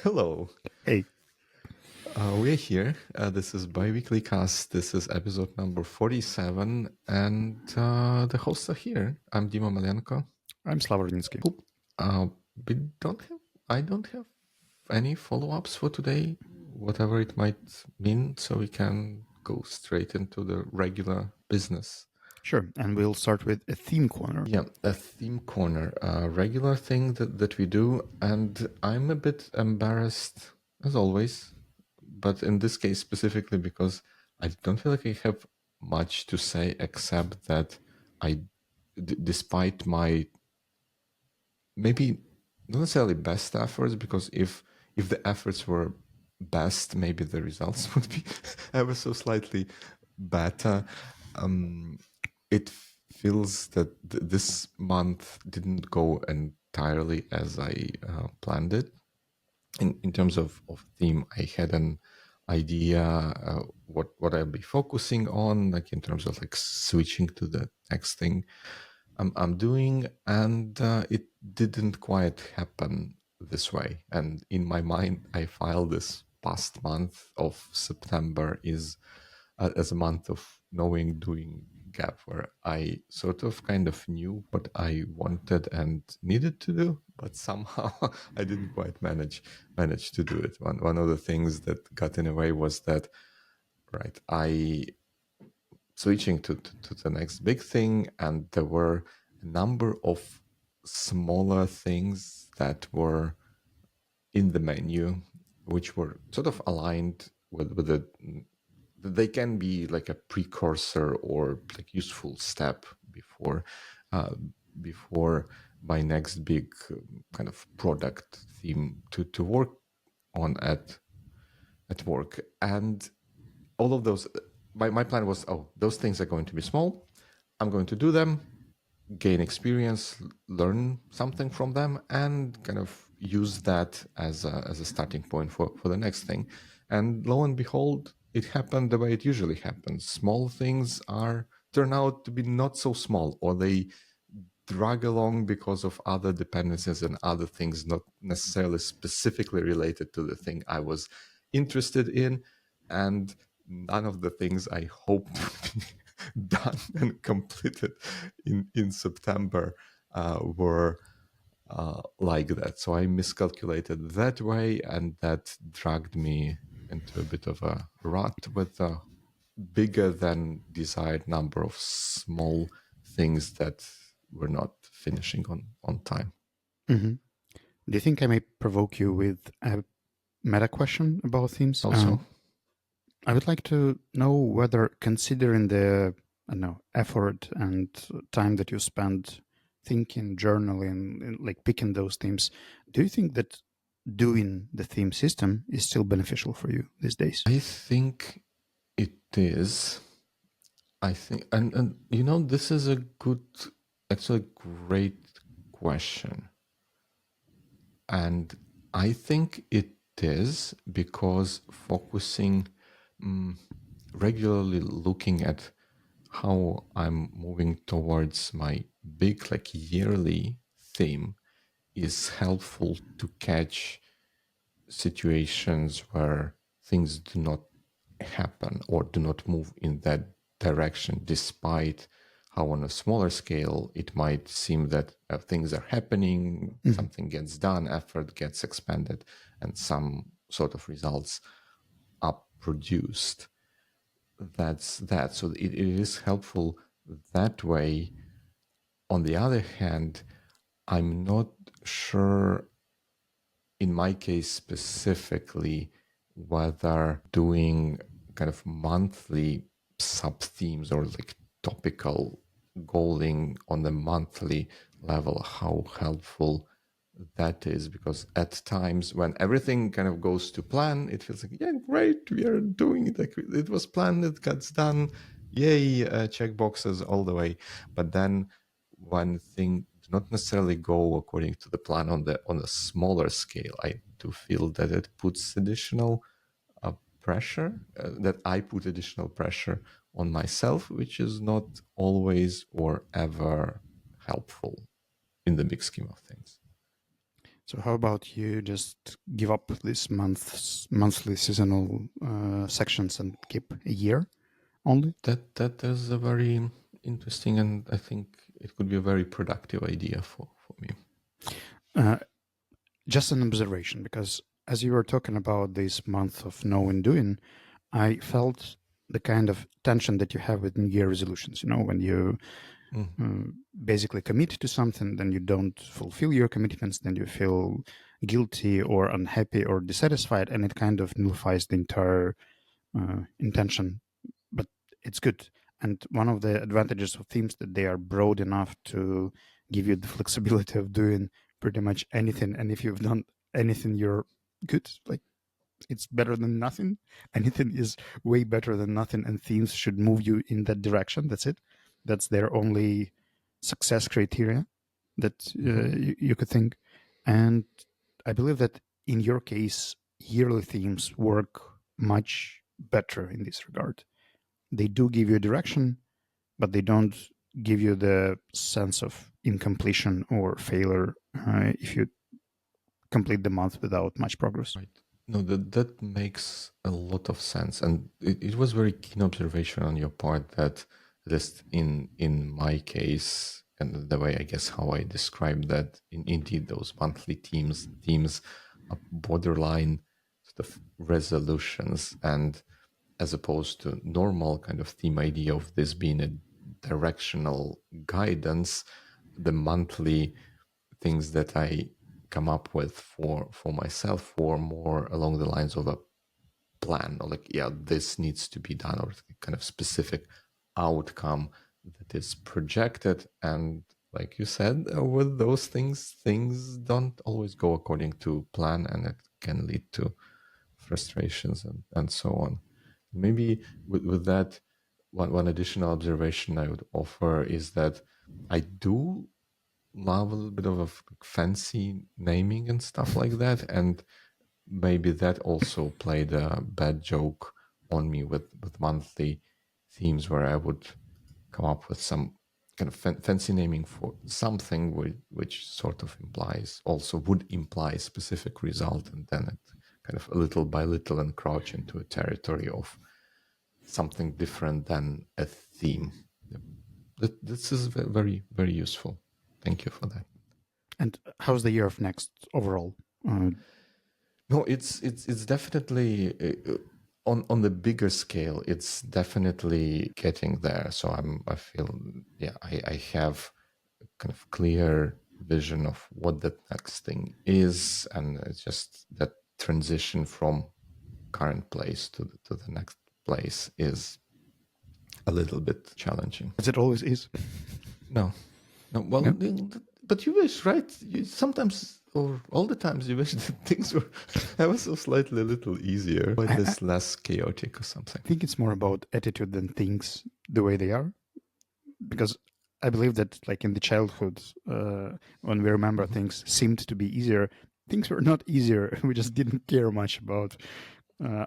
Hello. Hey. We're here. This is Biweeklycast. This is episode number 47, and the hosts are here. I'm Dima Malyanko. I'm Slava. We don't have. I don't have any follow-ups for today, whatever it might mean, so we can go straight into the regular business. Sure, and we'll start with a theme corner. Yeah, a theme corner, a regular thing that we do, and I'm a bit embarrassed, as always, but in this case specifically because I don't feel like I have much to say except that despite my maybe not necessarily best efforts, because if the efforts were best, maybe the results would be ever so slightly better. It feels that this month didn't go entirely as I planned it. In terms of theme, I had an idea what I'll be focusing on, like in terms of like switching to the next thing I'm doing, and it didn't quite happen this way. And in my mind, I filed this past month of September is as a month of knowing, doing gap, where I sort of kind of knew what I wanted and needed to do, but somehow I didn't quite manage to do it. One of the things that got in the way was that, right, I switching to the next big thing, and there were a number of smaller things that were in the menu, which were sort of aligned with the. They can be like a precursor or like useful step before before my next big kind of product theme to work on at work. And all of those, my plan was, those things are going to be small. I'm going to do them, gain experience, learn something from them, and kind of use that as a starting point for the next thing. And lo and behold, it happened the way it usually happens. Small things turn out to be not so small, or they drag along because of other dependencies and other things not necessarily specifically related to the thing I was interested in. And none of the things I hoped to be done and completed in September were like that. So I miscalculated that way, and that dragged me into a bit of a rut with a bigger than desired number of small things that were not finishing on time. Mm-hmm. Do you think I may provoke you with a meta question about themes? Also, I would like to know whether, considering the effort and time that you spend thinking, journaling, and like picking those themes, do you think that doing the theme system is still beneficial for you these days? I think it is. I think, and this is actually a great question. And I think it is because focusing, regularly looking at how I'm moving towards my big, like yearly theme is helpful to catch situations where things do not happen or do not move in that direction, despite how on a smaller scale it might seem that things are happening, something gets done, effort gets expended, and some sort of results are produced. That's that. So it is helpful that way. On the other hand, I'm not sure, in my case specifically, whether doing kind of monthly sub themes or like topical goaling on the monthly level, how helpful that is. Because at times when everything kind of goes to plan, it feels like, yeah, great, we are doing it. Like it was planned, it gets done. Yay, check boxes all the way. But then when things do not necessarily go according to the plan on a smaller scale, I do feel that it puts additional pressure, that I put additional pressure on myself, which is not always or ever helpful in the big scheme of things. So how about you just give up these monthly seasonal sections and keep a year only? That is a very interesting, and I think it could be a very productive idea for me. Uh, just an observation, because as you were talking about this month of knowing doing, I felt the kind of tension that you have with New Year resolutions. You know, when you basically commit to something, then you don't fulfill your commitments, then you feel guilty or unhappy or dissatisfied, and it kind of nullifies the entire intention. But it's good. And one of the advantages of themes that they are broad enough to give you the flexibility of doing pretty much anything. And if you've done anything, you're good. Like, it's better than nothing. Anything is way better than nothing, and themes should move you in that direction. That's it. That's their only success criteria that you could think. And I believe that in your case, yearly themes work much better in this regard. They do give you a direction, but they don't give you the sense of incompletion or failure if you complete the month without much progress. Right. No, that makes a lot of sense, and it was very keen observation on your part that just in my case and the way I guess how I described that indeed those monthly themes are borderline sort of resolutions, and as opposed to normal kind of theme idea of this being a directional guidance, the monthly things that I come up with for myself were more along the lines of a plan, or like, yeah, this needs to be done, or kind of specific outcome that is projected. And like you said, with those things don't always go according to plan, and it can lead to frustrations and so on. Maybe with that, one additional observation I would offer is that I do love a little bit of a fancy naming and stuff like that, and maybe that also played a bad joke on me with monthly themes, where I would come up with some kind of fancy naming for something which sort of would imply specific result, and then it kind of a little by little encroach into a territory of something different than a theme. This is very, very useful. Thank you for that. And how's the year of next overall? No, it's definitely on the bigger scale. It's definitely getting there. So I feel, yeah, I have a kind of clear vision of what that next thing is, and it's just that transition from current place to the next place is a little bit challenging. As it always is. No, no. Well, No? but you wish, right? You sometimes or all the times you wish that things were ever so slightly a little easier, but it's less chaotic or something. I think it's more about attitude than things the way they are. Because I believe that, like in the childhood, when we remember things seemed to be easier, things were not easier. We just didn't care much about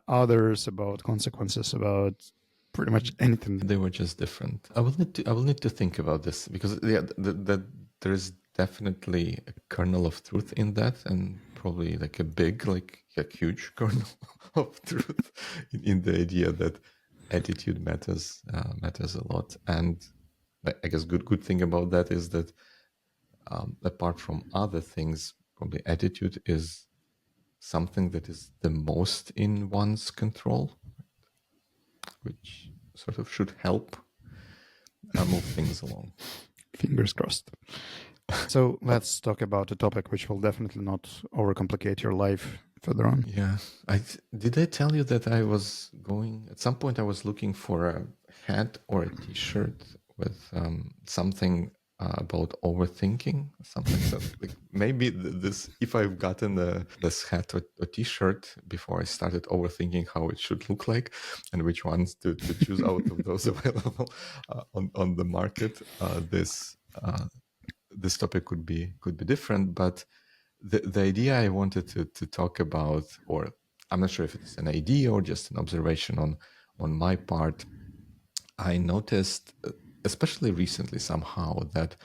others, about consequences, about pretty much anything. They were just different. I will need to think about this, because yeah, that there is definitely a kernel of truth in that, and probably like a huge kernel of truth in the idea that attitude matters a lot. And I guess good thing about that is that apart from other things, probably attitude is something that is the most in one's control, which sort of should help move things along. Fingers crossed. So let's talk about a topic which will definitely not overcomplicate your life further on. Yeah, did I tell you that I was going at some point? I was looking for a hat or a T-shirt with something about overthinking, something that like maybe this. If I've gotten this hat or T-shirt before I started overthinking how it should look like and which ones to choose out of those available on the market, this topic could be different, but the idea I wanted to talk about, or I'm not sure if it's an idea or just an observation on my part. I noticed, especially recently somehow, that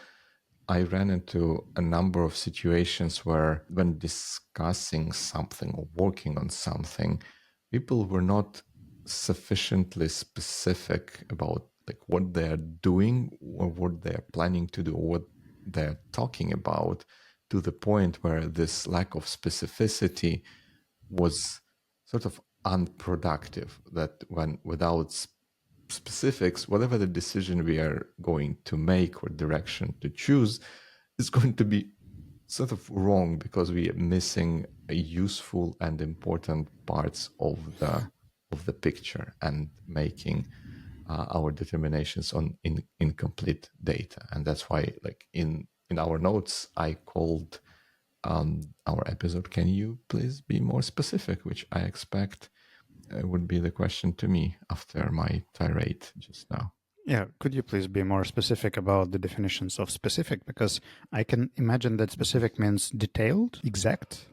I ran into a number of situations where, when discussing something or working on something, people were not sufficiently specific about like what they're doing or what they're planning to do or what they're talking about, to the point where this lack of specificity was sort of unproductive. That when without specifics, whatever the decision we are going to make or direction to choose is going to be sort of wrong, because we are missing a useful and important parts of the picture and making our determinations on incomplete data. And that's why, like in our notes, I called our episode, "Can you please be more specific?" which I expect would be the question to me after my tirade just now. Yeah, could you please be more specific about the definitions of specific? Because I can imagine that specific means detailed, exact,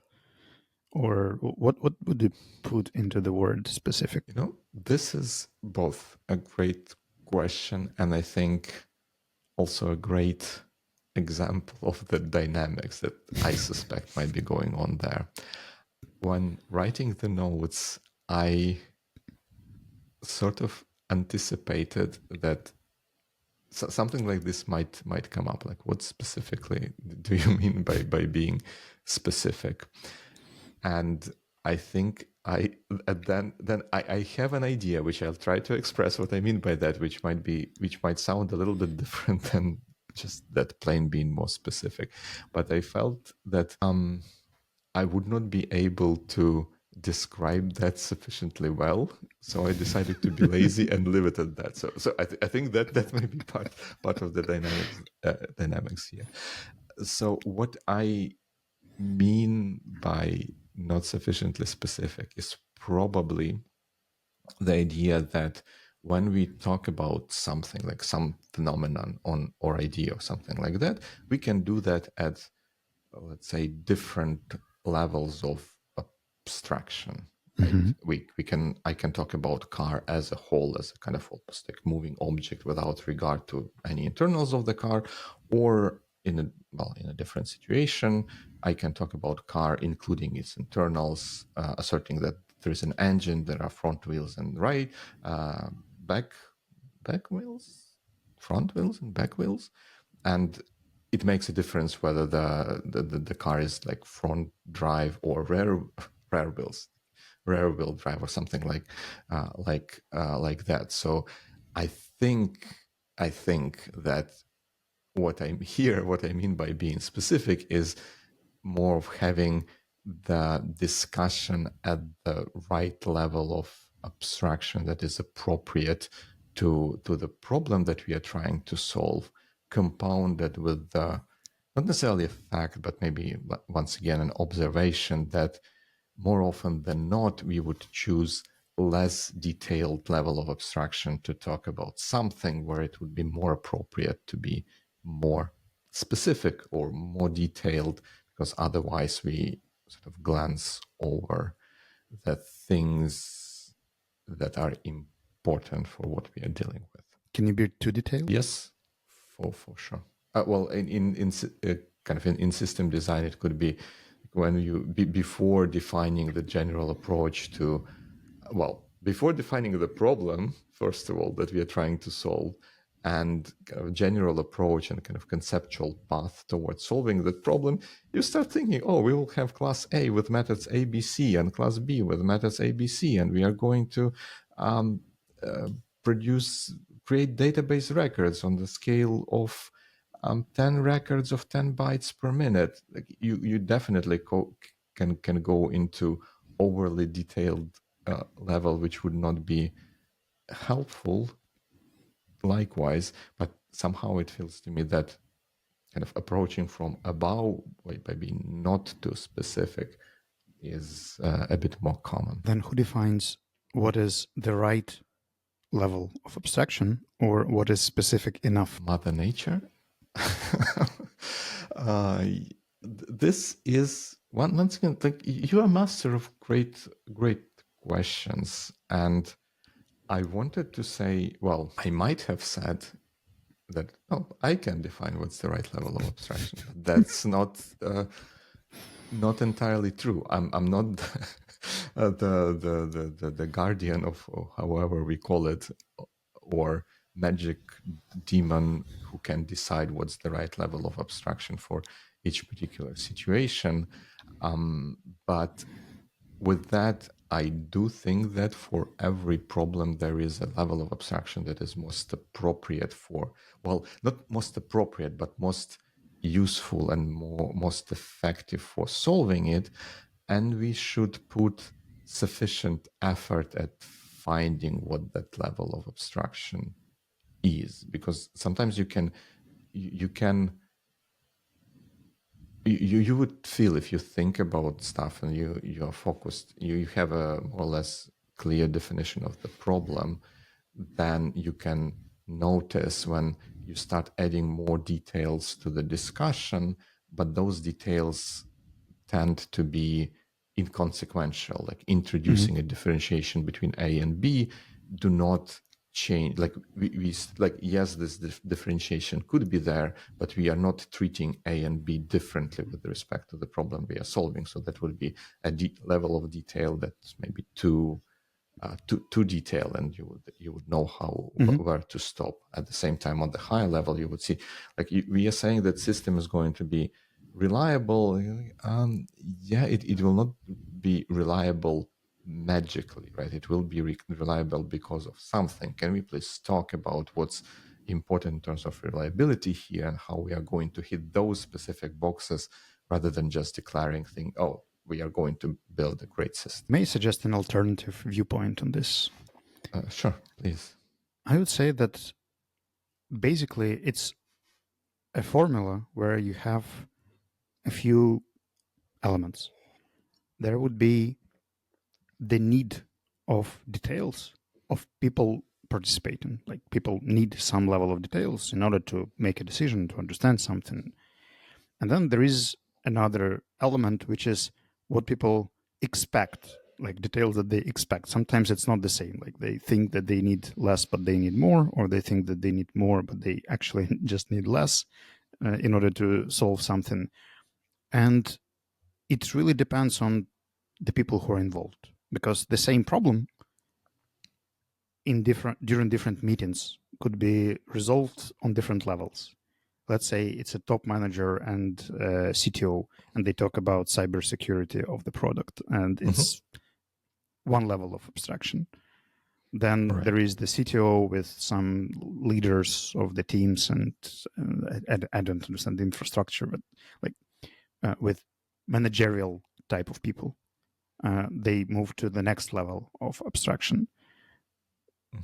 or what would you put into the word specific? You know, this is both a great question and I think also a great example of the dynamics that I suspect might be going on there. When writing the notes, I sort of anticipated that something like this might come up. Like, what specifically do you mean by being specific? And I think I have an idea which I'll try to express what I mean by that, which might sound a little bit different than just that plain being more specific. But I felt that I would not be able to describe that sufficiently well, so I decided to be lazy and leave it at that. So I think that might be part of the dynamics here. So what I mean by not sufficiently specific is probably the idea that when we talk about something like some phenomenon on or idea or something like that, we can do that at, let's say, different levels of abstraction. Right? Mm-hmm. I can talk about car as a whole, as a kind of almost like moving object without regard to any internals of the car, or in a different situation, I can talk about car including its internals, asserting that there is an engine, there are front wheels and back wheels, front wheels and back wheels, and it makes a difference whether the car is like front drive or rear wheel drive or something like that. So I think that what I mean by being specific is more of having the discussion at the right level of abstraction that is appropriate to the problem that we are trying to solve, compounded with the, not necessarily a fact, but maybe once again an observation that more often than not we would choose less detailed level of abstraction to talk about something where it would be more appropriate to be more specific or more detailed, because otherwise we sort of glance over the things that are important for what we are dealing with. Can you be too detailed? Yes, for sure. Well, in system design, it could be when you before defining the general approach to, well, before defining the problem, first of all, that we are trying to solve, and kind of general approach and kind of conceptual path towards solving that problem, you start thinking, oh, we will have class A with methods ABC and class B with methods ABC, and we are going to create database records on the scale of 10 records of 10 bytes per minute. Like you definitely can go into overly detailed level, which would not be helpful likewise, but somehow it feels to me that kind of approaching from above by being not too specific is a bit more common. Then who defines what is the right level of abstraction or what is specific enough? Mother Nature. uh, this is once again, like you are a master of great questions, and I wanted to say, well, I might have said that, oh, I can define what's the right level of abstraction, but that's not entirely true. I'm not the guardian of, or however we call it, or magic demon who can decide what's the right level of abstraction for each particular situation. Um, but with that, I do think that for every problem, there is a level of abstraction that is most appropriate for, well, not most appropriate, but most useful and most effective for solving it. And we should put sufficient effort at finding what that level of abstraction is, because sometimes you can you would feel, if you think about stuff and you are focused, you have a more or less clear definition of the problem, then you can notice when you start adding more details to the discussion, but those details tend to be inconsequential, like introducing a differentiation between A and B do not change. Like we like, yes, this differentiation could be there, but we are not treating A and B differently with respect to the problem we are solving. So that would be a level of detail that's maybe too detailed, and you would know how Mm-hmm. where to stop. At the same time, on the higher level, you would see, like we are saying that system is going to be reliable. Yeah, it will not be reliable magically, right? It will be reliable because of something. Can we please talk about what's important in terms of reliability here and how we are going to hit those specific boxes rather than just declaring thing, oh, we are going to build a great system. May I suggest an alternative viewpoint on this? Sure, please. I would say that basically it's a formula where you have a few elements. There would be the need of details of people participating. Like people need some level of details in order to make a decision, to understand something. And then there is another element, which is what people expect, like details that they expect. Sometimes it's not the same. Like they think that they need less, but they need more, or they think that they need more, but they actually just need less in order to solve something. And it really depends on the people who are involved, because the same problem in different during different meetings could be resolved on different levels. Let's say it's a top manager and CTO, and they talk about cybersecurity of the product, and it's one level of abstraction. Then Right. there is the CTO with some leaders of the teams, and I don't understand the infrastructure, but like with managerial type of people, they move to the next level of abstraction.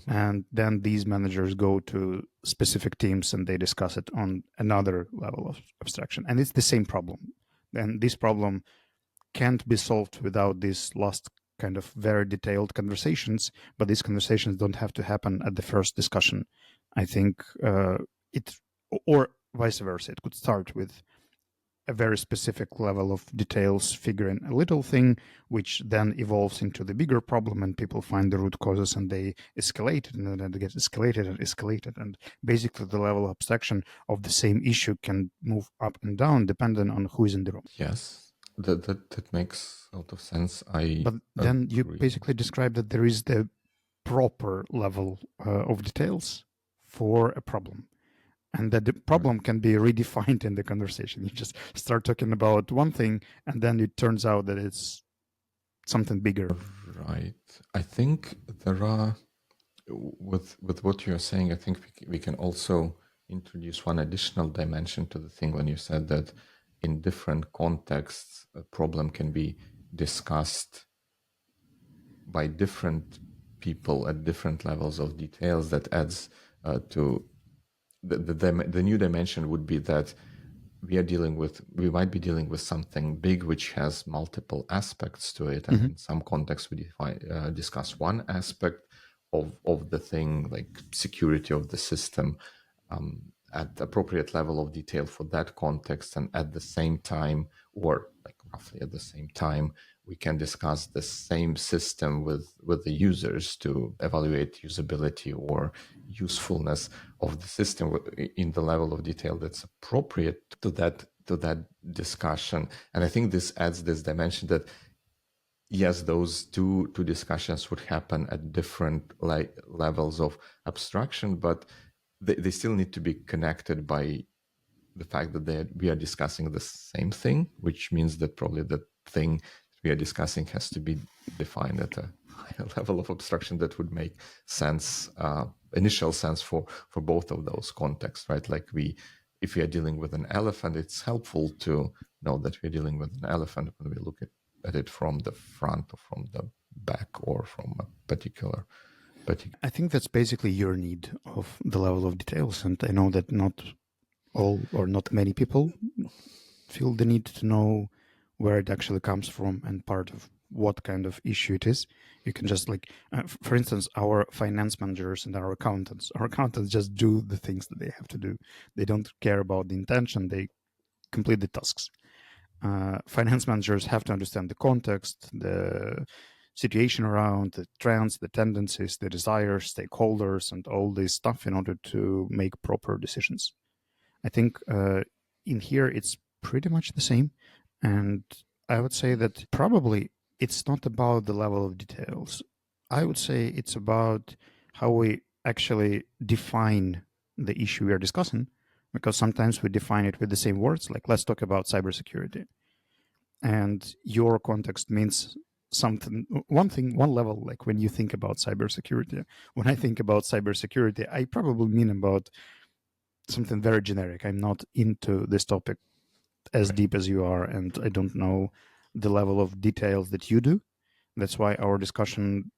And then these managers go to specific teams and they discuss it on another level of abstraction. And it's the same problem. And this problem can't be solved without these last kind of very detailed conversations, but these conversations don't have to happen at the first discussion. I think it, or vice versa, it could start with a very specific level of details, figuring a little thing, which then evolves into the bigger problem, and people find the root causes and they escalate it, and then it gets escalated and escalated. And basically, the level of abstraction of the same issue can move up and down depending on who is in the room. Yes, that makes a lot of sense. I But then you agree. basically describe that there is the proper level of details for a problem, and that the Right. problem can be redefined in the conversation. You just start talking about one thing, and then it turns out that it's something bigger. Right. I think there are, with what you're saying, I think we can also introduce one additional dimension to the thing when you said that in different contexts, a problem can be discussed by different people at different levels of details. That adds to the new dimension would be that we might be dealing with something big which has multiple aspects to it, and Mm-hmm. in some contexts we discuss one aspect of the thing, like security of the system, at the appropriate level of detail for that context, and at the same time, or like roughly at the same time, we can discuss the same system with the users to evaluate usability or usefulness of the system in the level of detail that's appropriate to that discussion. And I think this adds this dimension that yes, those two discussions would happen at different levels of abstraction, but they still need to be connected by the fact that we are discussing the same thing, which means that probably the thing we are discussing has to be defined at a higher level of abstraction that would make sense, initial sense for both of those contexts, right? Like if we are dealing with an elephant, it's helpful to know that we're dealing with an elephant when we look at it from the front or from the back or from a particular. I think that's basically your need of the level of details, and I know that not all or not many people feel the need to know where it actually comes from and part of what kind of issue it is. You can just for instance, our finance managers and our accountants just do the things that they have to do. They don't care about the intention. They complete the tasks. Finance managers have to understand the context, the situation around, the trends, the tendencies, the desires, stakeholders, and all this stuff in order to make proper decisions. I think in here it's pretty much the same. And I would say that probably it's not about the level of details. I would say it's about how we actually define the issue we are discussing, because sometimes we define it with the same words, like let's talk about cybersecurity. And your context means something, one level, like when you think about cybersecurity. When I think about cybersecurity, I probably mean about something very generic. I'm not into this topic as deep as you are, and I don't know the level of details that you do. That's why our discussion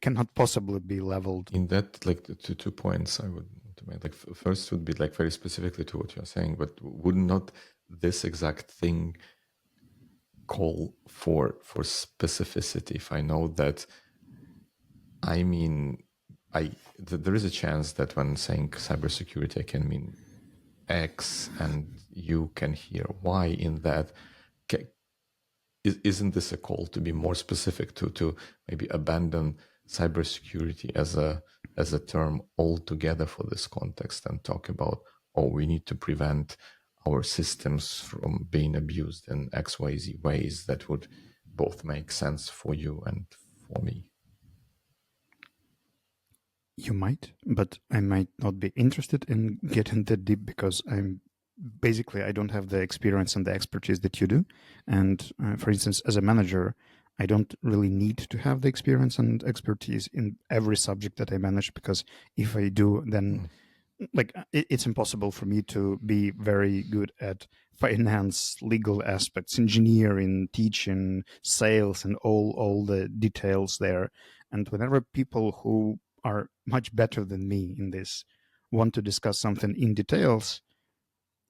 cannot possibly be leveled. In that, like the two points I would to make, like first would be like very specifically to what you're saying, but would not this exact thing call for specificity? If I know that, I mean, there is a chance that when saying cybersecurity, I can mean X, and you can hear Y in that. Isn't this a call to be more specific, to maybe abandon cybersecurity as a term altogether for this context and talk about, oh, we need to prevent our systems from being abused in XYZ ways that would both make sense for you and for me? You might, but I might not be interested in getting that deep because I don't have the experience and the expertise that you do. And for instance, as a manager, I don't really need to have the experience and expertise in every subject that I manage, because if I do, then it's impossible for me to be very good at finance, legal aspects, engineering, teaching, sales, and all the details there. And whenever people who are much better than me in this want to discuss something in details,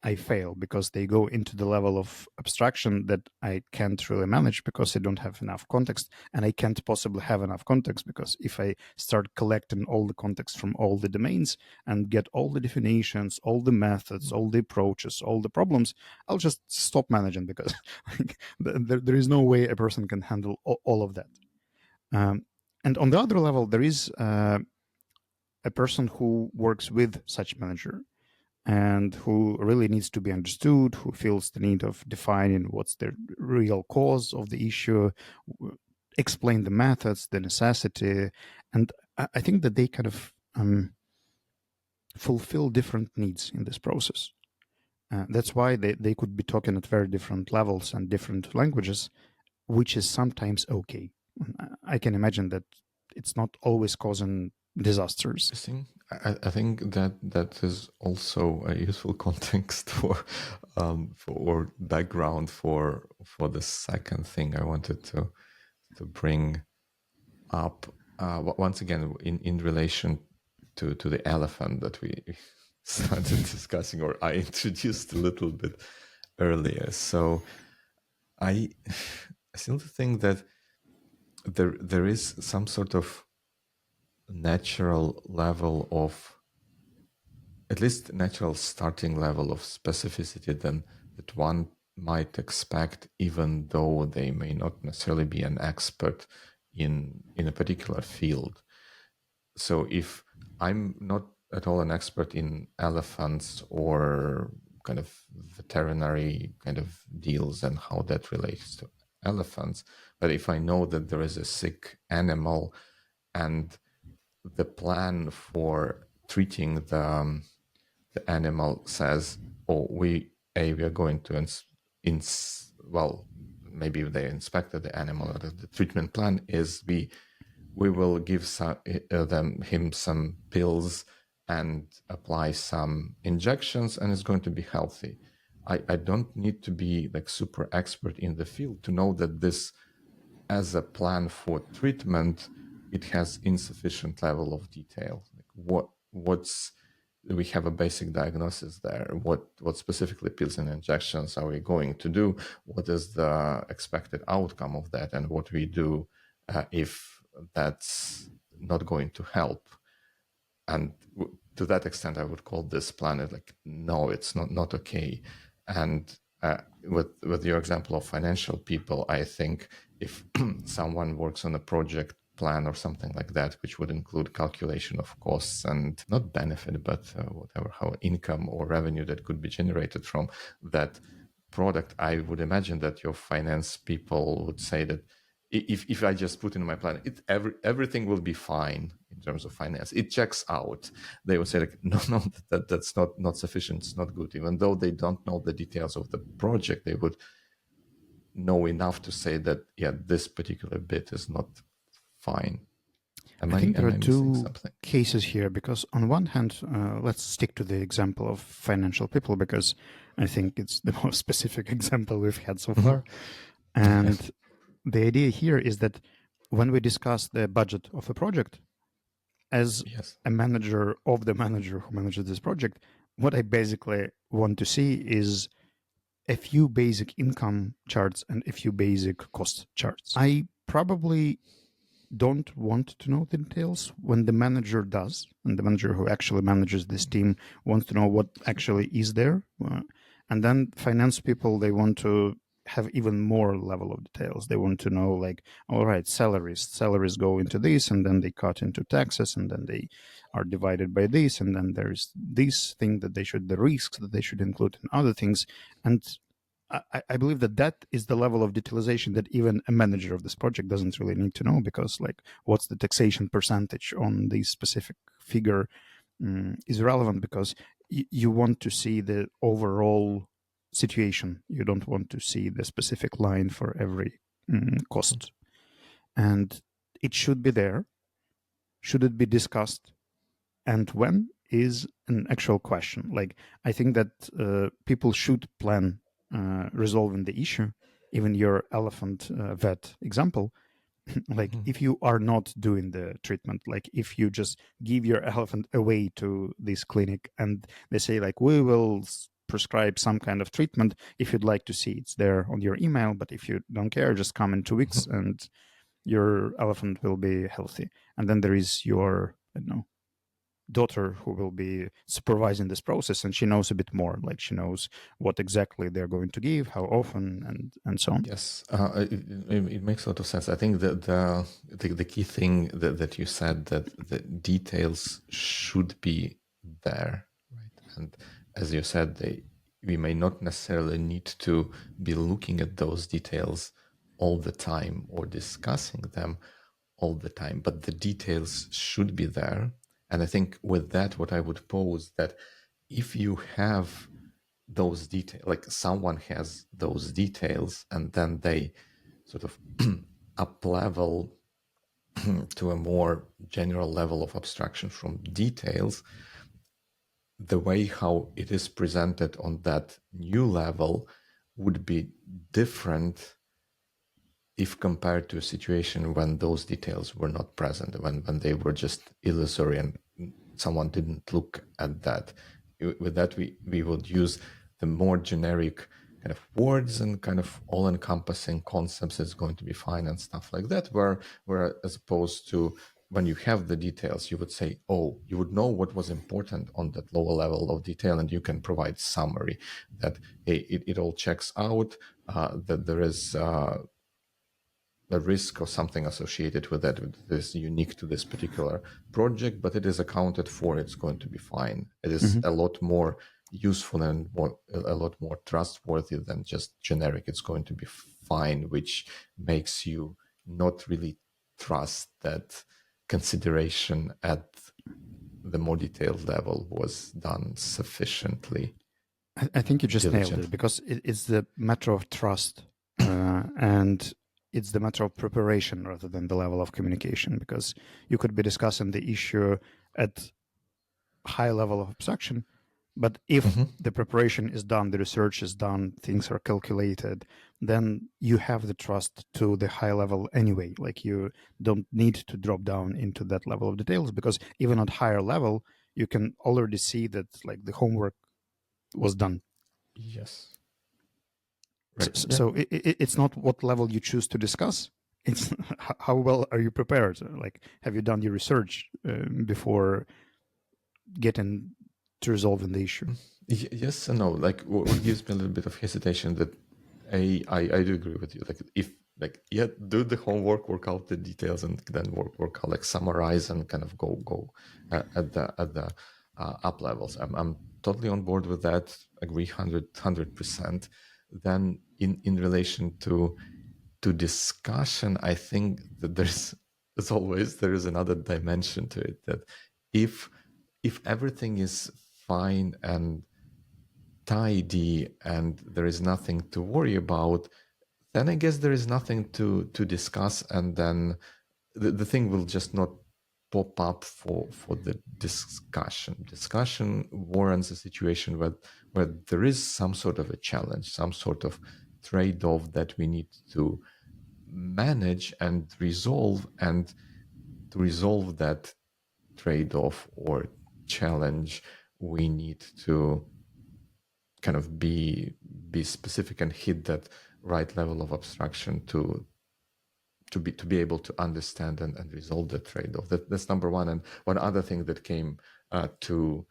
I fail because they go into the level of abstraction that I can't really manage because I don't have enough context, and I can't possibly have enough context because if I start collecting all the context from all the domains and get all the definitions, all the methods, all the approaches, all the problems, I'll just stop managing because there is no way a person can handle all of that. And on the other level, there is a person who works with such manager and who really needs to be understood, who feels the need of defining what's the real cause of the issue, explain the methods, the necessity. And I think that they kind of fulfill different needs in this process. That's why they could be talking at very different levels and different languages, which is sometimes okay. I can imagine that it's not always causing disasters. Interesting. I think that is also a useful context for or background for the second thing I wanted to bring up. Once again, in relation to the elephant that we started discussing, or I introduced a little bit earlier. So I still think that there is some sort of natural level of, at least natural starting level of specificity then that one might expect, even though they may not necessarily be an expert in a particular field. So if I'm not at all an expert in elephants or kind of veterinary kind of deals and how that relates to elephants, but if I know that there is a sick animal and the plan for treating the animal says, "Oh, we are going to well, maybe they inspected the animal. Or the treatment plan is we will give him some pills and apply some injections, and it's going to be healthy." I don't need to be like super expert in the field to know that this, as a plan for treatment, it has insufficient level of detail. Like what's we have a basic diagnosis there. What specifically pills and injections are we going to do? What is the expected outcome of that, and what we do if that's not going to help? And to that extent, I would call this planet like, no, it's not okay. And with your example of financial people, I think if someone works on a project plan or something like that, which would include calculation of costs and not benefit, but whatever, how income or revenue that could be generated from that product, I would imagine that your finance people would say that if I just put in my plan, everything will be fine in terms of finance. It checks out. They would say like, no, that's not sufficient. It's not good. Even though they don't know the details of the project, they would know enough to say that, yeah, this particular bit is not fine. I think there Am are I missing two something? cases here because, on one hand, let's stick to the example of financial people because I think it's the most specific example we've had so far. And the idea here is that when we discuss the budget of a project, as Yes. a manager of the manager who manages this project, what I basically want to see is a few basic income charts and a few basic cost charts. I probably don't want to know the details when the manager does, and the manager who actually manages this team wants to know what actually is there. And then finance people, they want to have even more level of details. They want to know, like, all right, salaries go into this, and then they cut into taxes, and then they are divided by this, and then there's this thing that they should, the risks that they should include and other things. And I believe that that is the level of detailization that even a manager of this project doesn't really need to know, because like what's the taxation percentage on this specific figure is relevant, because you want to see the overall situation. You don't want to see the specific line for every cost. And it should be there. Should it be discussed? And when is an actual question. Like, I think that people should plan resolving the issue. Even your elephant vet example, like if you are not doing the treatment, like if you just give your elephant away to this clinic and they say like, we will prescribe some kind of treatment, if you'd like to see, it's there on your email, but if you don't care, just come in 2 weeks and your elephant will be healthy. And then there is your, I don't know, daughter who will be supervising this process, and she knows a bit more, like she knows what exactly they're going to give, how often, and so on. Yes, it makes a lot of sense. I think that the key thing that you said, that the details should be there, right? And as you said, we may not necessarily need to be looking at those details all the time or discussing them all the time, but the details should be there. And I think with that, what I would pose that if you have those details, like someone has those details and then they sort of up level to a more general level of abstraction from details, the way how it is presented on that new level would be different if compared to a situation when those details were not present, when they were just illusory and someone didn't look at that. With that, we would use the more generic kind of words and kind of all-encompassing concepts is going to be fine and stuff like that, where as opposed to when you have the details, you would say, oh, you would know what was important on that lower level of detail, and you can provide summary that, hey, it all checks out, that there is a risk or something associated with that that is unique to this particular project, but it is accounted for. It's going to be fine. It is a lot more useful and a lot more trustworthy than just generic. It's going to be fine, which makes you not really trust that consideration at the more detailed level was done sufficiently I think you just nailed it, diligently. because it's the matter of trust, and it's the matter of preparation rather than the level of communication, because you could be discussing the issue at high level of abstraction, but if the preparation is done, the research is done, things are calculated, then you have the trust to the high level anyway. Like, you don't need to drop down into that level of details, because even at higher level, you can already see that like the homework was done. Yes. So, Right. Yeah. so it's not what level you choose to discuss. It's how well are you prepared? Like, have you done your research before getting to resolving the issue? Yes and no. Like, what gives me a little bit of hesitation that I do agree with you. Like, if like, yeah, do the homework, work out the details, and then work out, like, summarize and kind of go at the up levels. I'm totally on board with that. Agree 100%. Then in relation to discussion, I think that there's as always there is another dimension to it, that if everything is fine and tidy and there is nothing to worry about, then I guess there is nothing to discuss, and then the thing will just not pop up for the discussion. Discussion warrants a situation where there is some sort of a challenge, some sort of trade-off that we need to manage and resolve, and to resolve that trade-off or challenge, we need to kind of be specific and hit that right level of abstraction to be able to understand and resolve the trade-off. That's number one. And one other thing that came to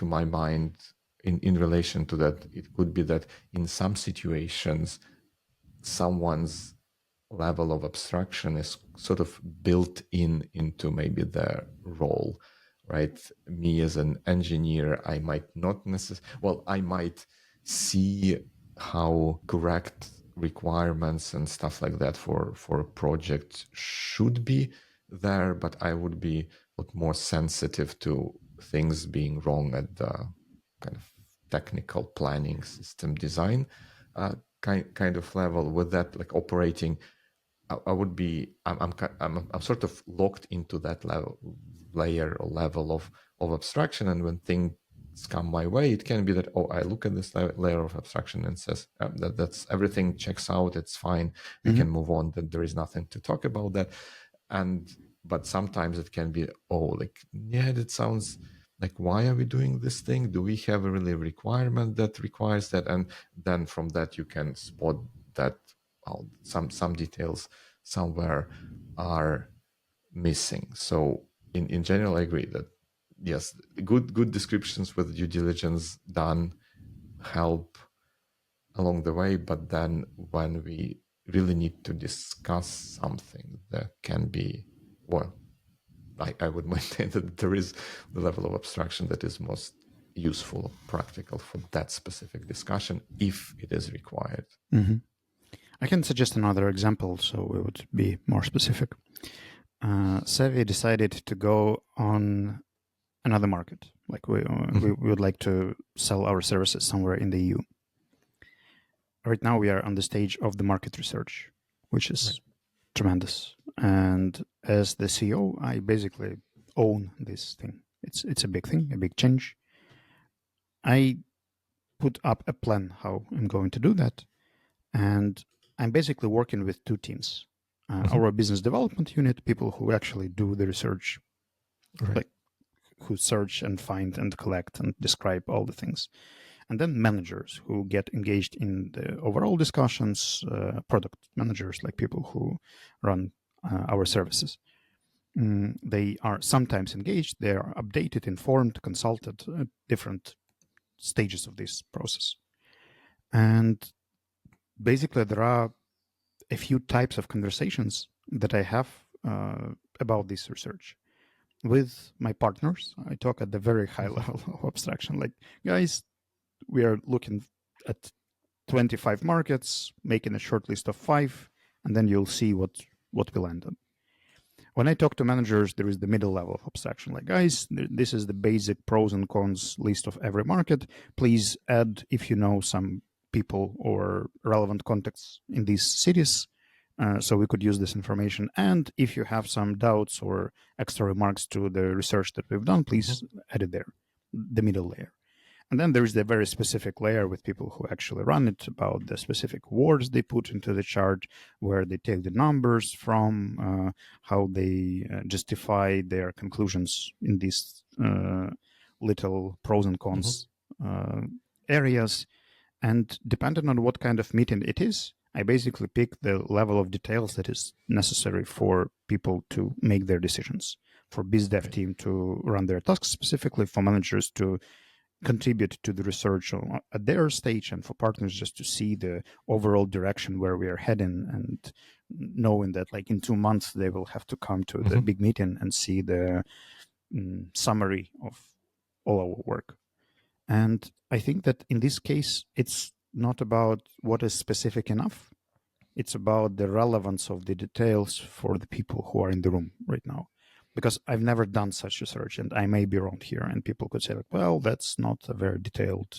my mind in relation to that, it could be that in some situations, someone's level of abstraction is sort of built into maybe their role, right? Me as an engineer, I might not necessarily, well, I might see how correct requirements and stuff like that for a project should be there, but I would be a lot more sensitive to things being wrong at the kind of technical planning, system design kind of level. With that, like, operating, I would be, I'm sort of locked into that layer or level of abstraction, and when things come my way, it can be that, oh, I look at this layer of abstraction and says that's everything checks out, it's fine, we can move on, that there is nothing to talk about that. And but sometimes it can be, oh, like, yeah, that sounds like, why are we doing this thing? Do we have a really requirement that requires that? And then from that you can spot that, well, some details somewhere are missing. So in general, I agree that yes, good descriptions with due diligence done help along the way, but then when we really need to discuss something, there can be, well, I would maintain that there is the level of abstraction that is most useful, practical for that specific discussion, if it is required. I can suggest another example so we would be more specific. Sevi decided to go on another market. Like, we would like to sell our services somewhere in the EU. Right now we are on the stage of the market research, which is Right. tremendous. And as the CEO, I basically own this thing. It's a big thing, a big change. I put up a plan how I'm going to do that, and I'm basically working with two teams. Our business development unit, people who actually do the research, Right. like who search and find and collect and describe all the things, and then managers who get engaged in the overall discussions, product managers, like people who run our services. They are sometimes engaged, they are updated, informed, consulted at different stages of this process. And basically, there are a few types of conversations that I have about this research. With my partners, I talk at the very high level of abstraction, like, guys, we are looking at 25 markets, making a short list of 5, and then you'll see what we land on. When I talk to managers, there is the middle level of abstraction, like, guys, this is the basic pros and cons list of every market. Please add, if you know, some people or relevant contacts in these cities, so we could use this information. And if you have some doubts or extra remarks to the research that we've done, please add it there, the middle layer. And then there's the very specific layer with people who actually run it, about the specific words they put into the chart, where they take the numbers from, how they justify their conclusions in these little pros and cons areas. And depending on what kind of meeting it is, I basically pick the level of details that is necessary for people to make their decisions, for BizDev team to run their tasks specifically, for managers to contribute to the research at their stage, and for partners just to see the overall direction where we are heading, and knowing that like in 2 months they will have to come to the big meeting and see the summary of all our work. And I think that in this case, it's not about what is specific enough. It's about the relevance of the details for the people who are in the room right now. Because I've never done such research, and I may be wrong here, and people could say, like, well, that's not a very detailed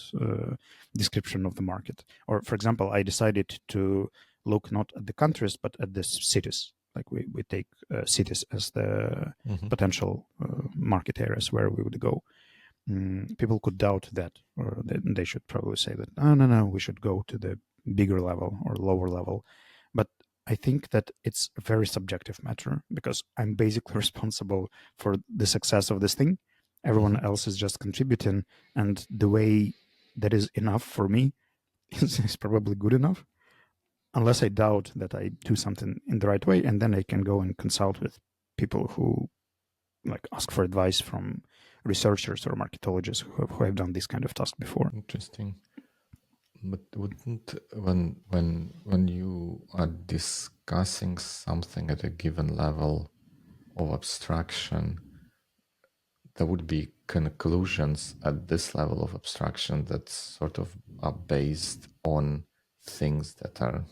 description of the market. Or, for example, I decided to look not at the countries, but at the cities. Like we take cities as the potential market areas where we would go. People could doubt that, or they should probably say that, no, we should go to the bigger level or lower level. But I think that it's a very subjective matter, because I'm basically responsible for the success of this thing. Everyone else is just contributing, and the way that is enough for me is probably good enough, unless I doubt that I do something in the right way, and then I can go and consult with people who like ask for advice from researchers or marketologists who have done this kind of task before. Interesting. But wouldn't when you are discussing something at a given level of abstraction, there would be conclusions at this level of abstraction that sort of are based on things that are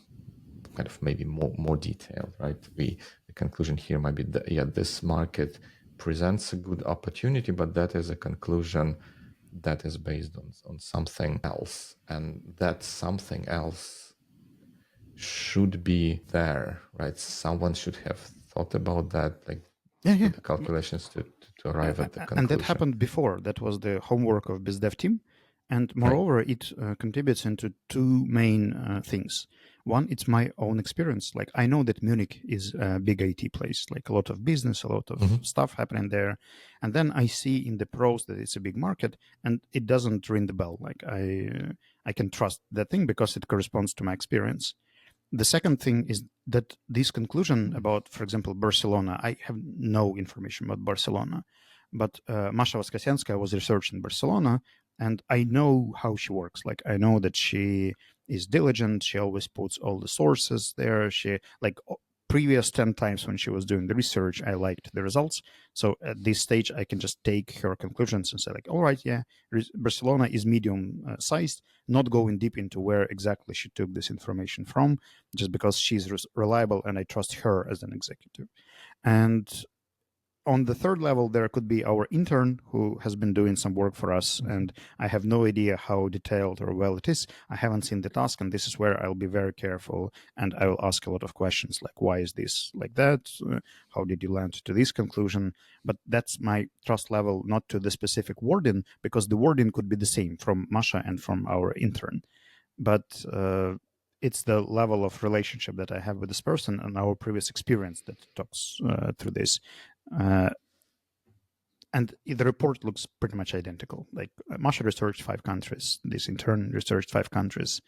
kind of maybe more detailed, right? The conclusion here might be that, yeah, this market presents a good opportunity, but that is a conclusion that is based on something else, and that something else should be there, right? Someone should have thought about that, like Yeah. the calculations to arrive at the conclusion. And that happened before. That was the homework of BizDev team. And moreover, it contributes into two main things. One, it's my own experience. Like, I know that Munich is a big IT place, like a lot of business, a lot of stuff happening there. And then I see in the pros that it's a big market, and it doesn't ring the bell. Like, I can trust that thing because it corresponds to my experience. The second thing is that this conclusion about, for example, Barcelona, I have no information about Barcelona, but Masha Voskresenskaya was researching Barcelona, and I know how she works. Like, I know that she is diligent. She always puts all the sources there. She, like, previous 10 times when she was doing the research, I liked the results. So at this stage, I can just take her conclusions and say, like, all right, yeah, Barcelona is medium sized, not going deep into where exactly she took this information from, just because she's reliable and I trust her as an executive. And on the third level, there could be our intern who has been doing some work for us, and I have no idea how detailed or well it is. I haven't seen the task, and this is where I'll be very careful, and I will ask a lot of questions like, why is this like that? How did you land to this conclusion? But that's my trust level, not to the specific wording, because the wording could be the same from Masha and from our intern. But it's the level of relationship that I have with this person and our previous experience that talks through this. And the report looks pretty much identical. Like, Masha researched 5 countries. This intern researched 5 countries.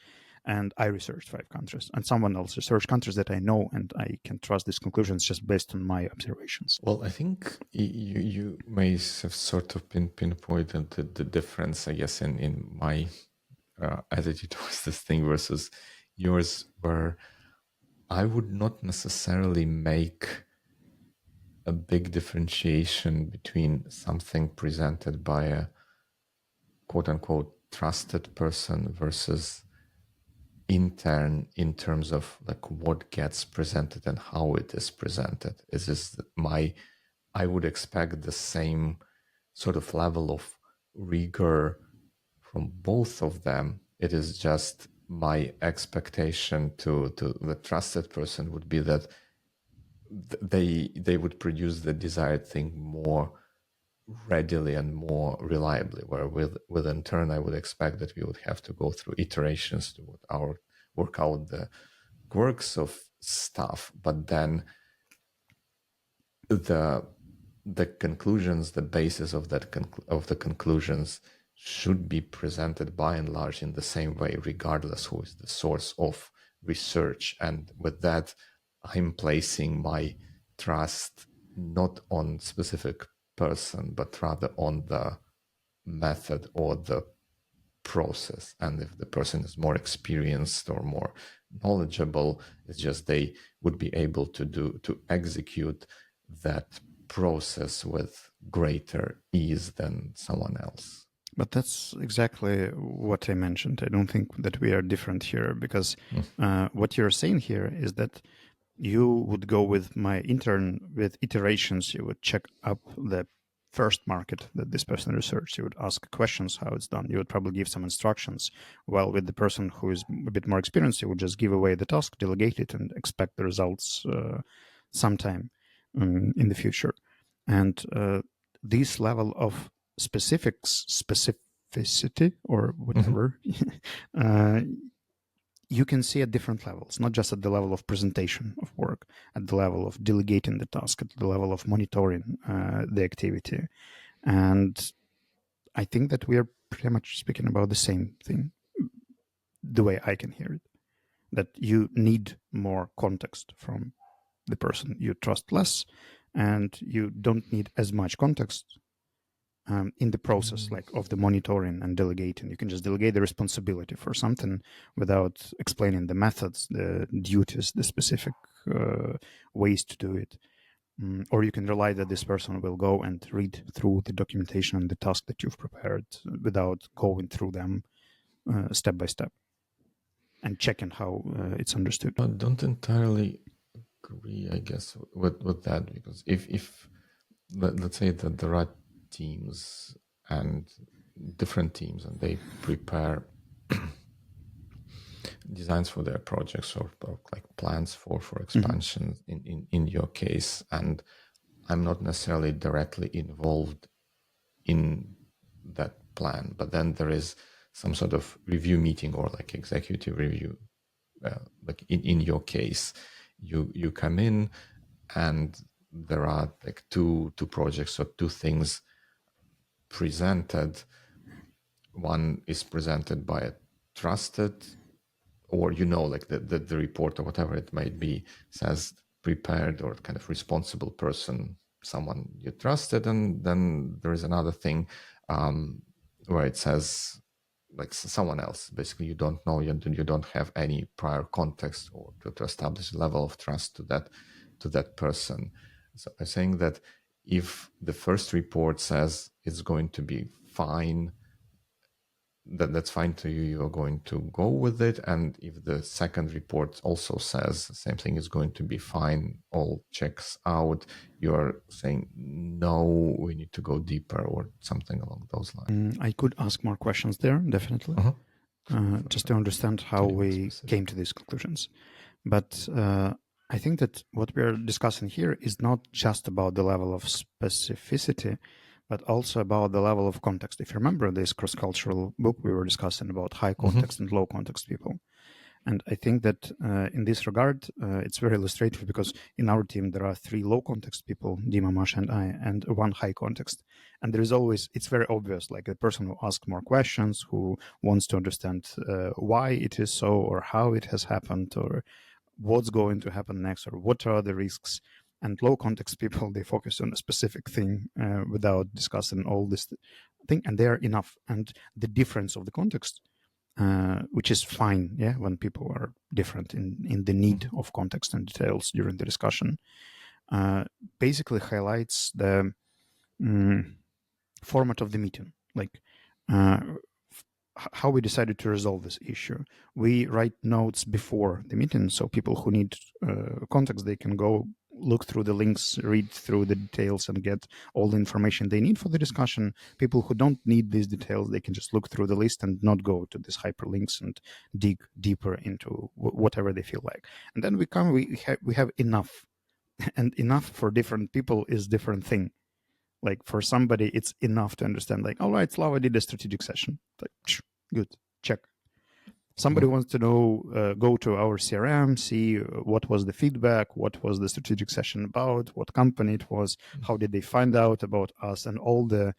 and I researched 5 countries, and someone else researched countries that I know, and I can trust these conclusions just based on my observations. Well, I think you may have sort of pinpointed the difference, I guess, in my attitude towards this thing versus yours, where I would not necessarily make a big differentiation between something presented by a quote unquote trusted person versus intern in terms of like what gets presented and how it is presented. Is this I would expect the same sort of level of rigor from both of them. It is just my expectation to the trusted person would be that they would produce the desired thing more readily and more reliably, where with in turn I would expect that we would have to go through iterations to work out the quirks of stuff, but then the conclusions, the basis of of the conclusions should be presented by and large in the same way, regardless who is the source of research. And with that, I'm placing my trust not on specific person, but rather on the method or the process. And if the person is more experienced or more knowledgeable, it's just they would be able to execute that process with greater ease than someone else. But that's exactly what I mentioned. I don't think that we are different here, because what you're saying here is that you would go with my intern with iterations. You would check up the first market that this person researched. You would ask questions how it's done. You would probably give some instructions. While with the person who is a bit more experienced, you would just give away the task, delegate it, and expect the results sometime in the future. And this level of specificity, or whatever, you can see at different levels, not just at the level of presentation of work, at the level of delegating the task, at the level of monitoring the activity. And I think that we are pretty much speaking about the same thing, the way I can hear it, that you need more context from the person you trust less, and you don't need as much context in the process, like of the monitoring and delegating. You can just delegate the responsibility for something without explaining the methods, the duties, the specific ways to do it. Or you can rely that this person will go and read through the documentation and the task that you've prepared without going through them step by step and checking how it's understood. I don't entirely agree, I guess, with that, because if let's say that there are teams and different teams and they prepare designs for their projects or like plans for expansion in your case, and I'm not necessarily directly involved in that plan, but then there is some sort of review meeting or like executive review, like in your case, you come in and there are like two projects or two things presented. One is presented by a trusted, or like the report or whatever it might be says prepared or kind of responsible person, someone you trusted, and then there is another thing where it says like someone else. Basically, you don't know, you don't have any prior context or to establish a level of trust to that person. So I'm saying that if the first report says it's going to be fine, that's fine to you, you're going to go with it. And if the second report also says the same thing is going to be fine, all checks out, you're saying, no, we need to go deeper or something along those lines. I could ask more questions there, definitely, just to understand how we came to these conclusions. But I think that what we're discussing here is not just about the level of specificity, but also about the level of context. If you remember this cross-cultural book we were discussing about high context and low context people, And I think that in this regard, it's very illustrative because in our team, there are 3 low context people, Dima, Masha, and I, and 1 high context. And there is always, it's very obvious, like the person who asks more questions, who wants to understand why it is so, or how it has happened, or what's going to happen next, or what are the risks. And low context people, they focus on a specific thing without discussing all this thing, and they are enough. And the difference of the context, which is fine, yeah, when people are different in the need of context and details during the discussion, basically highlights the format of the meeting, like how we decided to resolve this issue. We write notes before the meeting, so people who need context, they can go look through the links, read through the details, and get all the information they need for the discussion. People who don't need these details, they can just look through the list and not go to these hyperlinks and dig deeper into whatever they feel like. And then we have enough, and enough for different people is different thing. Like for somebody, it's enough to understand, like, all right, Slava did a strategic session. Like, good, check. Somebody wants to know, go to our CRM, see what was the feedback, what was the strategic session about, what company it was, how did they find out about us, and all the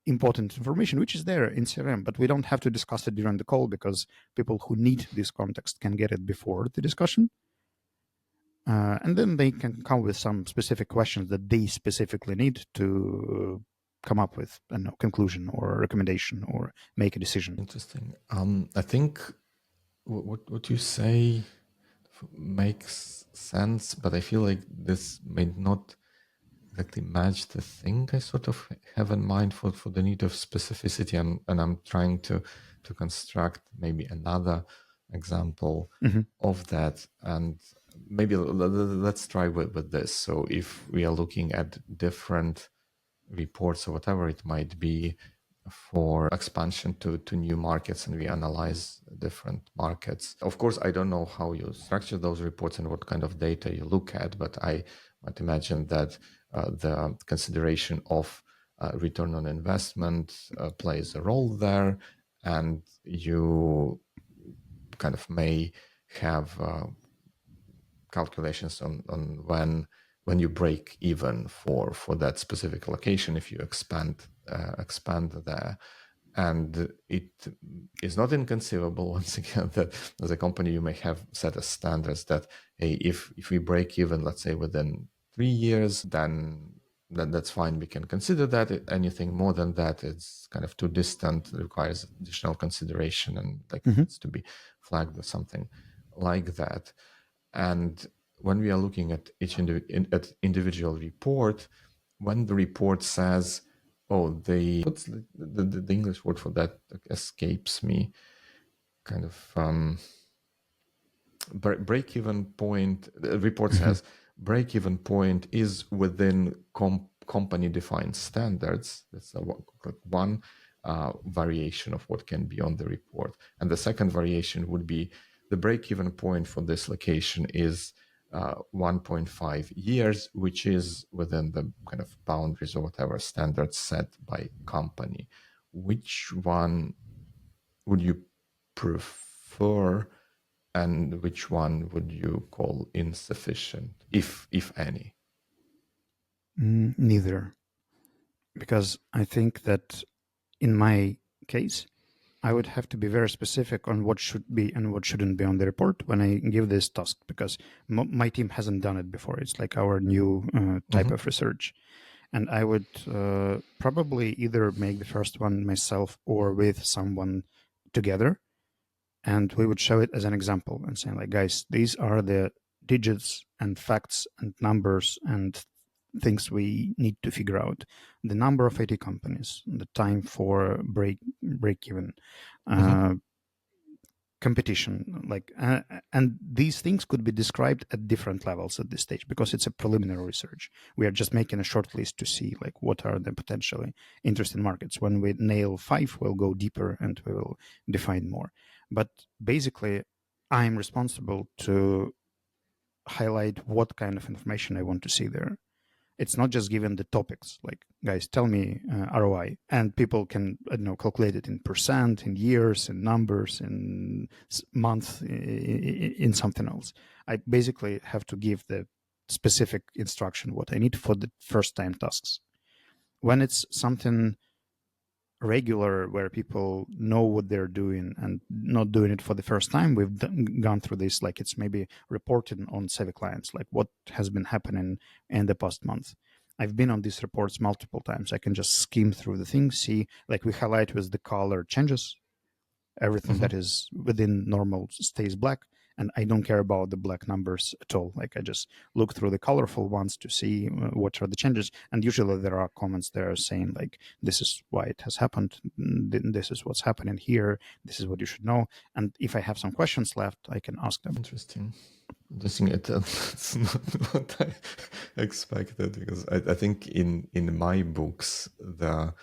important information, which is there in CRM, but we don't have to discuss it during the call because people who need this context can get it before the discussion. And then they can come with some specific questions that they specifically need to come up with a conclusion or a recommendation or make a decision. Interesting. I think what you say makes sense, but I feel like this may not exactly match the thing I sort of have in mind for the need of specificity, and I'm trying to construct maybe another example of that. And maybe let's try with this. So if we are looking at different reports or whatever it might be for expansion to new markets, and we analyze different markets. Of course, I don't know how you structure those reports and what kind of data you look at, but I might imagine that the consideration of return on investment plays a role there, and you kind of may have calculations on when you break even for that specific location if you expand there. And it is not inconceivable, once again, that as a company you may have set as standards that, hey, if we break even, let's say within 3 years, then that's fine, we can consider that. Anything more than that, it's kind of too distant, requires additional consideration, and like needs to be flagged or something like that. And when we are looking at each individual report, when the report says, oh, what's the English word for that escapes me, kind of break-even point, the report says break-even point is within company-defined standards. That's one variation of what can be on the report. And the second variation would be the break-even point for this location is 1.5 years, which is within the kind of boundaries or whatever standards set by company. Which one would you prefer, and which one would you call insufficient, if any? Neither, because I think that in my case, I would have to be very specific on what should be and what shouldn't be on the report when I give this task, because my team hasn't done it before. It's like our new type of research. And I would probably either make the first one myself or with someone together. And we would show it as an example and say, like, guys, these are the digits and facts and numbers and things we need to figure out: the number of IT companies, the time for break even, competition, like, and these things could be described at different levels at this stage because it's a preliminary research. We are just making a short list to see, like, what are the potentially interesting markets. When we nail 5, we'll go deeper and we will define more. But basically, I'm responsible to highlight what kind of information I want to see there. It's not just given the topics, like, guys, tell me ROI, and people can, I don't know, calculate it in percent, in years, in numbers, in month, in something else. I basically have to give the specific instruction what I need for the first time tasks. When it's something regular where people know what they're doing and not doing it for the first time, we've gone through this, like it's maybe reported on Savvy Clients, like what has been happening in the past month. I've been on these reports multiple times. I can just skim through the things, see, like we highlight with the color changes, everything that is within normal stays black, and I don't care about the black numbers at all. Like I just look through the colorful ones to see what are the changes, and usually there are comments there saying like, this is why it has happened, this is what's happening here, this is what you should know. And if I have some questions left, I can ask them. Interesting. That's not what I expected, because I think in my books the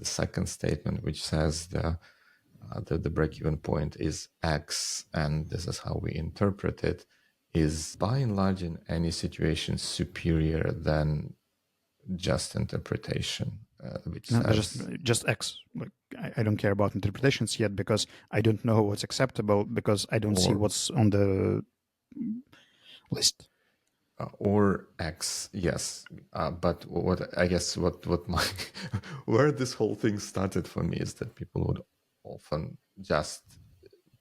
second statement, which says the break-even point is X, and this is how we interpret it, is by and large in any situation superior than just interpretation, which No, says just X. Like I don't care about interpretations yet because I don't know what's acceptable, because I don't see or what's on the list. or X, yes. But what I guess what my where this whole thing started for me is that people would often just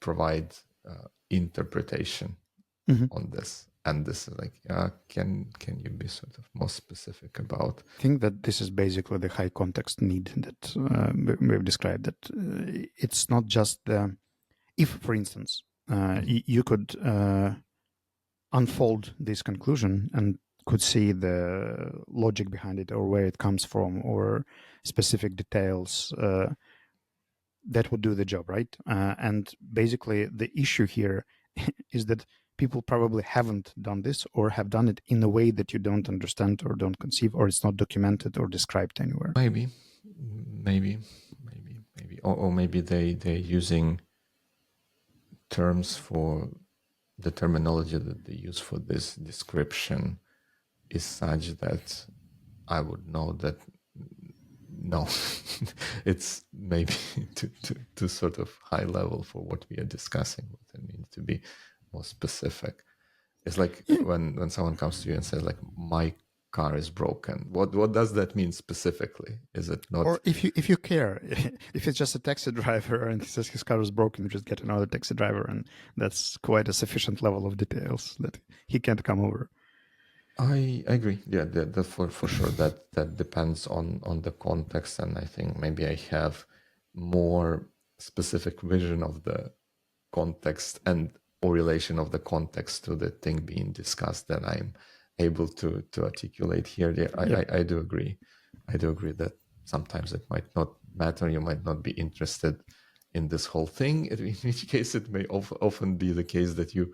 provide interpretation on this, and this is like, can you be sort of more specific about? I think that this is basically the high context need that we've described. That it's not just the, if, for instance, you could unfold this conclusion and could see the logic behind it or where it comes from or specific details, that would do the job, right? And basically the issue here is that people probably haven't done this or have done it in a way that you don't understand or don't conceive, or it's not documented or described anywhere. Maybe, or maybe they're using terms for the terminology that they use for this description is such that I would know that no, it's maybe too sort of high level for what we are discussing. What it means to be more specific. It's like when someone comes to you and says like, my car is broken. What does that mean specifically? Is it not? Or if you care, if it's just a taxi driver and he says his car is broken, you just get another taxi driver, and that's quite a sufficient level of details that he can't come over. I agree. Yeah, that for sure. That depends on the context, and I think maybe I have more specific vision of the context and or relation of the context to the thing being discussed than I'm able to articulate here. Yeah, I do agree. I do agree that sometimes it might not matter. You might not be interested in this whole thing. In which case, it may often be the case that you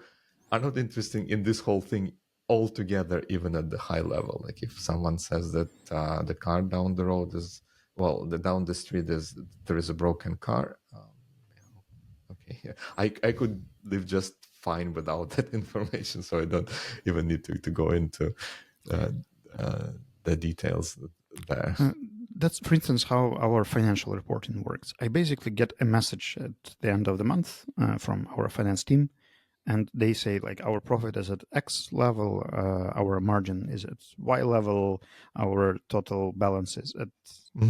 are not interested in this whole thing altogether, even at the high level. Like if someone says that the car down the road is, well, down the street there is a broken car. Okay, yeah. I could live just fine without that information, so I don't even need to go into the details there. That's, for instance, how our financial reporting works. I basically get a message at the end of the month from our finance team, and they say like, our profit is at X level, our margin is at Y level, our total balance is at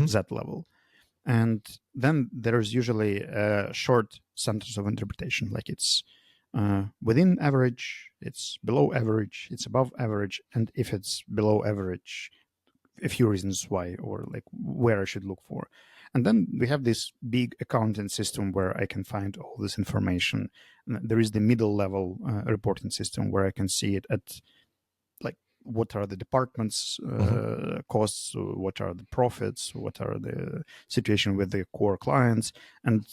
Z level. And then there's usually a short sentence of interpretation, like it's within average, it's below average, it's above average, and if it's below average, a few reasons why, or like where I should look for. And then we have this big accounting system where I can find all this information. There is the middle level reporting system where I can see it at like, what are the departments costs, what are the profits, what are the situation with the core clients. And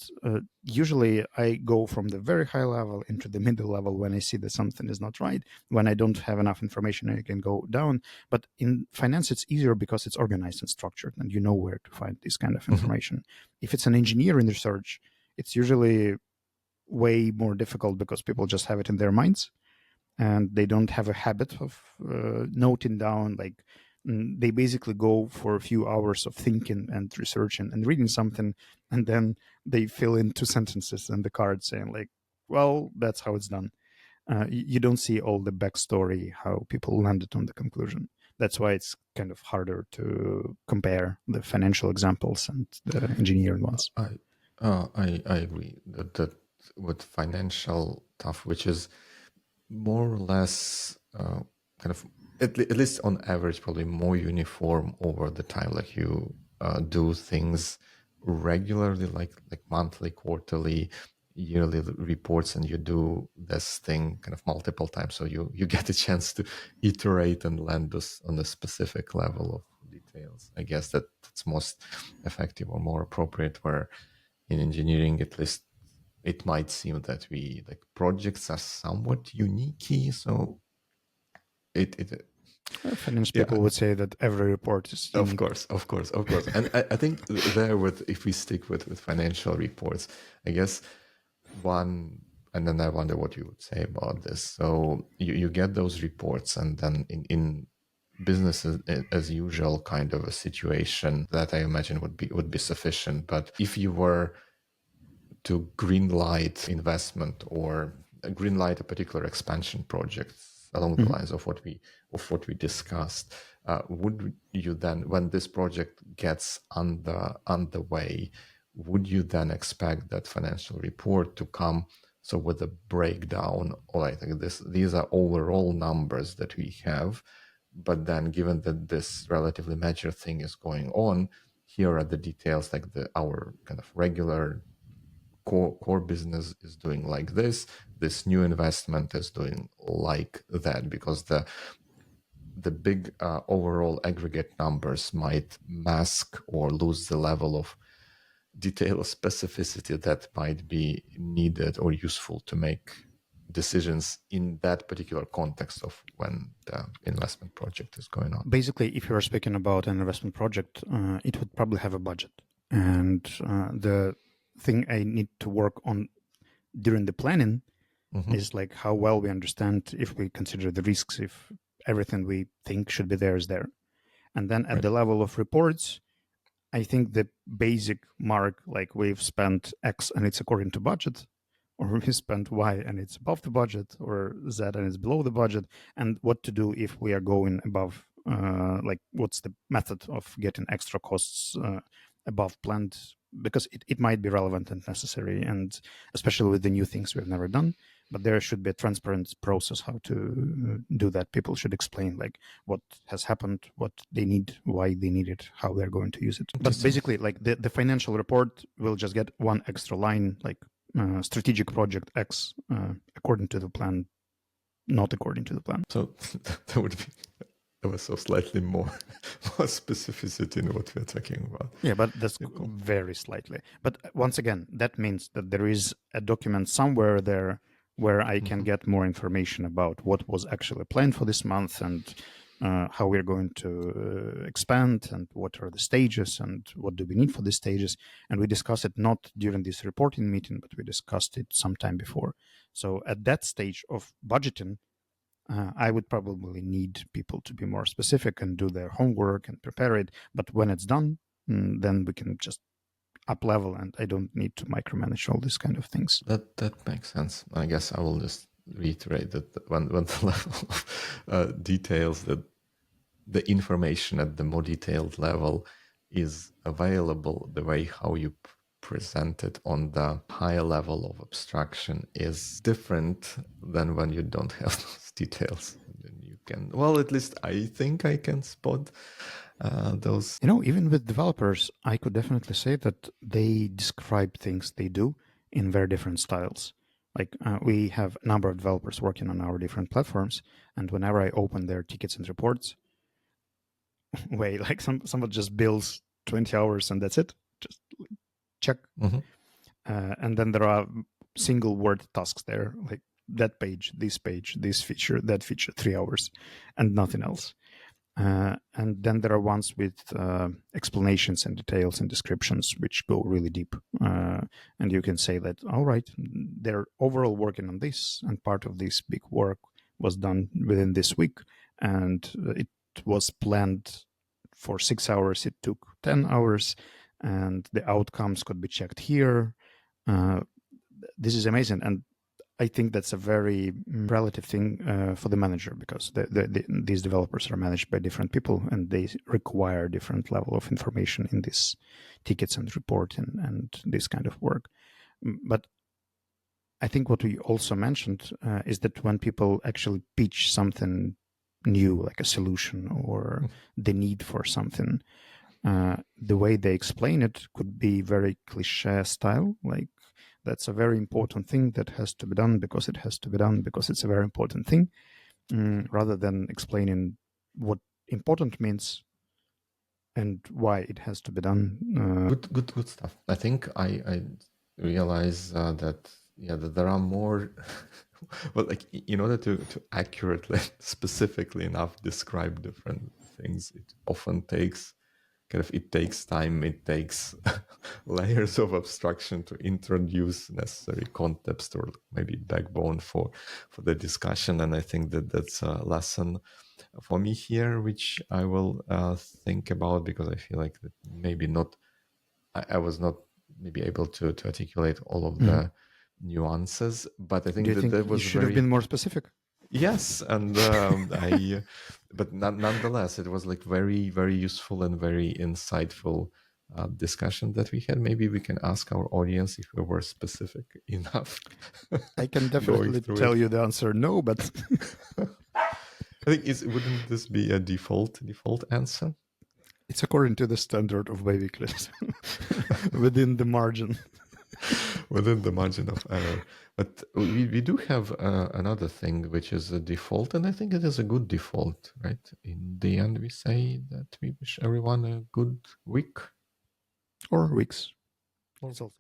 usually I go from the very high level into the middle level when I see that something is not right. When I don't have enough information, I can go down. But in finance, it's easier because it's organized and structured, and you know where to find this kind of information. If it's an engineer in research, it's usually way more difficult because people just have it in their minds, and they don't have a habit of noting down like They basically go for a few hours of thinking and researching and reading something, and then they fill in 2 sentences in the card saying like, well, that's how it's done. You don't see all the backstory, how people landed on the conclusion. That's why it's kind of harder to compare the financial examples and the engineering ones. I agree that with financial stuff, which is more or less kind of at least on average probably more uniform over the time. Like you do things regularly, like monthly, quarterly, yearly reports, and you do this thing kind of multiple times, so you get a chance to iterate and land this on a specific level of details. I guess that's most effective or more appropriate, where in engineering at least it might seem that we like projects are somewhat unique, so it Finance yeah, people would say that every report is of unique. course, and I think there, with if we stick with financial reports, I guess one, and then I wonder what you would say about this. So you get those reports, and then in business as usual kind of a situation, that I imagine would be sufficient. But if you were to green light investment or green light a particular expansion project along the lines of what we discussed, would you then, when this project gets underway, would you then expect that financial report to come so with a breakdown? All right, like these are overall numbers that we have, but then given that this relatively major thing is going on, here are the details, like our kind of regular core business is doing like this new investment is doing like that, because the big overall aggregate numbers might mask or lose the level of detail or specificity that might be needed or useful to make decisions in that particular context of when the investment project is going on. Basically, if you're speaking about an investment project, it would probably have a budget. And the thing I need to work on during the planning is like how well we understand, if we consider the risks, if everything we think should be there is there. And then at Right. the level of reports, I think the basic mark, like we've spent X and it's according to budget, or we spent Y and it's above the budget, or Z and it's below the budget, and what to do if we are going above, like what's the method of getting extra costs above planned, because it might be relevant and necessary, and especially with the new things we've never done. But there should be a transparent process how to do that. People should explain like what has happened, what they need, why they need it, how they're going to use it. But basically, like the financial report will just get one extra line, like strategic project X according to the plan, not according to the plan. So that would be, there was so slightly more specificity in what we're talking about. Yeah, but that's very slightly. But once again, that means that there is a document somewhere there where I can get more information about what was actually planned for this month, and how we're going to expand, and what are the stages, and what do we need for the stages. And we discuss it not during this reporting meeting, but we discussed it sometime before. So at that stage of budgeting, I would probably need people to be more specific and do their homework and prepare it. But when it's done, then we can just up level, and I don't need to micromanage all these kind of things. That makes sense. I guess I will just reiterate that when the level of details, that the information at the more detailed level is available, the way how you present it on the higher level of abstraction is different than when you don't have those details. Then you can, well, at least I think I can spot those. You know, even with developers, I could definitely say that they describe things they do in very different styles. Like we have a number of developers working on our different platforms, and whenever I open their tickets and reports, wait, like someone just builds 20 hours and that's it. Just check. And then there are single word tasks there, like that page, this feature, that feature, 3 hours, and nothing else. And then there are ones with explanations and details and descriptions which go really deep. And you can say that, all right, they're overall working on this, and part of this big work was done within this week, and it was planned for 6 hours, it took 10 hours, and the outcomes could be checked here. This is amazing. And I think that's a very relative thing for the manager, because these developers are managed by different people, and they require different level of information in these tickets and reporting and this kind of work. But I think what we also mentioned is that when people actually pitch something new, like a solution or the need for something, the way they explain it could be very cliche style, like that's a very important thing that has to be done because it has to be done because it's a very important thing, rather than explaining what important means and why it has to be done. Good stuff. I think I realize that that there are more. Well, like in order to accurately, specifically enough describe different things, it often takes it takes time, it takes layers of abstraction to introduce necessary context or maybe backbone for the discussion. And I think that that's a lesson for me here, which I will think about, because I feel like that maybe not, I was not maybe able to articulate all of the nuances, but I Do think you that think that you was should have very. been more specific? Yes, and but nonetheless, it was like very, very useful and very insightful discussion that we had. Maybe we can ask our audience if we were specific enough I can going definitely through tell it. you the answer no, but I think wouldn't this be a default answer it's according to the standard of Biweekly, within the margin. within the margin of error? But we do have another thing, which is a default, and I think it is a good default, right? In the end, we say that we wish everyone a good week. Or weeks. Or It's also